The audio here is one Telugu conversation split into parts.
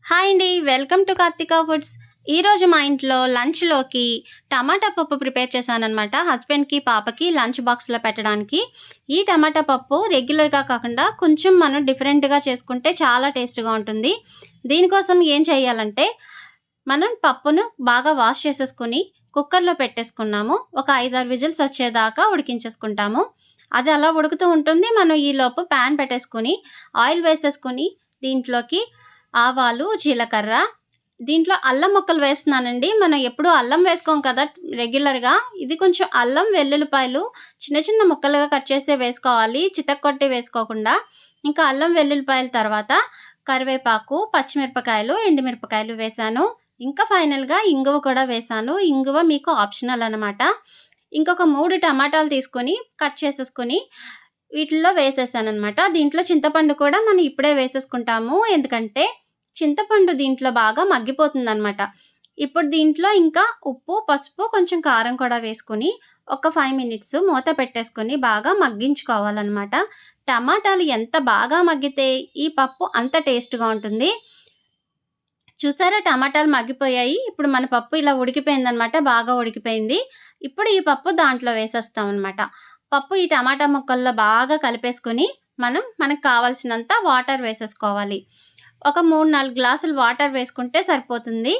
హాయ్ అండి. Welcome to Karthika foods. ఈరోజు మా ఇంట్లో లంచ్‌లోకి టమాటా పప్పు ప్రిపేర్ చేశాననమాట. హస్బెండ్‌కి, పాపకి లంచ్ బాక్స్‌లో పెట్టడానికి. ఈ టమాటా పప్పు రెగ్యులర్‌గా కాకుండా కొంచెం మనం డిఫరెంట్‌గా చేసుకుంటే చాలా టేస్ట్‌గా ఉంటుంది. దీనికోసం ఏం చేయాలంటే, మనం పప్పును బాగా వాష్ చేసేసుకొని కుక్కర్‌లో పెట్టేసుకున్నాము. ఒక 5, 6 విజిల్స్ వచ్చేదాకా ఉడికించేసుకుంటాము. అది అలా ఉడుకుతూ ఉంటుంది. మనం ఈలోపు పాన్ పెట్టేసుకొని, ఆయిల్ వేసేసుకొని దీంట్లోకి ఆవాలు, జీలకర్ర, దీంట్లో అల్లం ముక్కలు వేస్తున్నానండి. మనం ఎప్పుడూ అల్లం వేసుకోం కదా రెగ్యులర్‌గా. ఇది కొంచెం అల్లం, వెల్లుల్లిపాయలు చిన్న చిన్న ముక్కలుగా కట్ చేసే వేసుకోవాలి. చితక్కొట్టి వేసుకోకుండా. ఇంకా అల్లం, వెల్లుల్లిపాయల తర్వాత కరివేపాకు, పచ్చిమిరపకాయలు, ఎండుమిరపకాయలు వేశాను. ఇంకా ఫైనల్‌గా ఇంగువ కూడా వేశాను. ఇంగువ మీకు ఆప్షనల్ అనమాట. ఇంకొక 3 టమాటాలు తీసుకొని కట్ చేసేసుకొని వీటిల్లో వేసేసాననమాట. దీంట్లో చింతపండు కూడా మనం ఇప్పుడే వేసేసుకుంటాము. ఎందుకంటే చింతపండు దీంట్లో బాగా మగ్గిపోతుందనమాట. ఇప్పుడు దీంట్లో ఇంకా ఉప్పు, పసుపు, కొంచెం కారం కూడా వేసుకొని ఒక 5 మినిట్స్ మూత పెట్టేసుకొని బాగా మగ్గించుకోవాలనమాట. టమాటాలు ఎంత బాగా మగ్గితే ఈ పప్పు అంత టేస్ట్‌గా ఉంటుంది. చూసారా టమాటాలు మగ్గిపోయాయి. ఇప్పుడు మన పప్పు ఇలా ఉడికిపోయిందనమాట. బాగా ఉడికిపోయింది. ఇప్పుడు ఈ పప్పు దాంట్లో వేసేస్తామనమాట. పప్పు ఈ టమాటా ముక్కల్లో బాగా కలిపేసుకొని మనకు కావాల్సినంత వాటర్ వేసేసుకోవాలి. ఒక 3, 4 గ్లాసులు వాటర్ వేసుకుంటే సరిపోతుంది.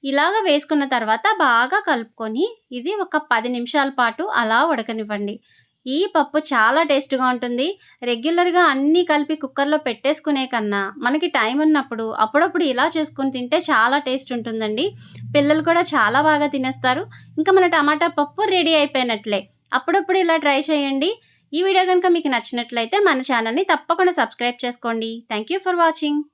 ఇలాగ వేసుకున్న తర్వాత బాగా కలుపుకొని ఇది ఒక 10 నిమిషాల పాటు అలా ఉడకనివ్వండి. ఈ పప్పు చాలా టేస్ట్‌గా ఉంటుంది. రెగ్యులర్‌గా అన్నీ కలిపి కుక్కర్‌లో పెట్టేసుకునే కన్నా, మనకి టైం ఉన్నప్పుడు అప్పుడప్పుడు ఇలా చేసుకొని తింటే చాలా టేస్ట్ ఉంటుందండి. పిల్లలు కూడా చాలా బాగా తినేస్తారు. ఇంకా మన టమాటా పప్పు రెడీ అయిపోయినట్లే. అప్పుడప్పుడు ఇలా ట్రై చేయండి. ఈ వీడియో గనుక మీకు నచ్చినట్లయితే మన ఛానల్‌ని తప్పకుండా సబ్స్క్రైబ్ చేసుకోండి. Thank you for watching.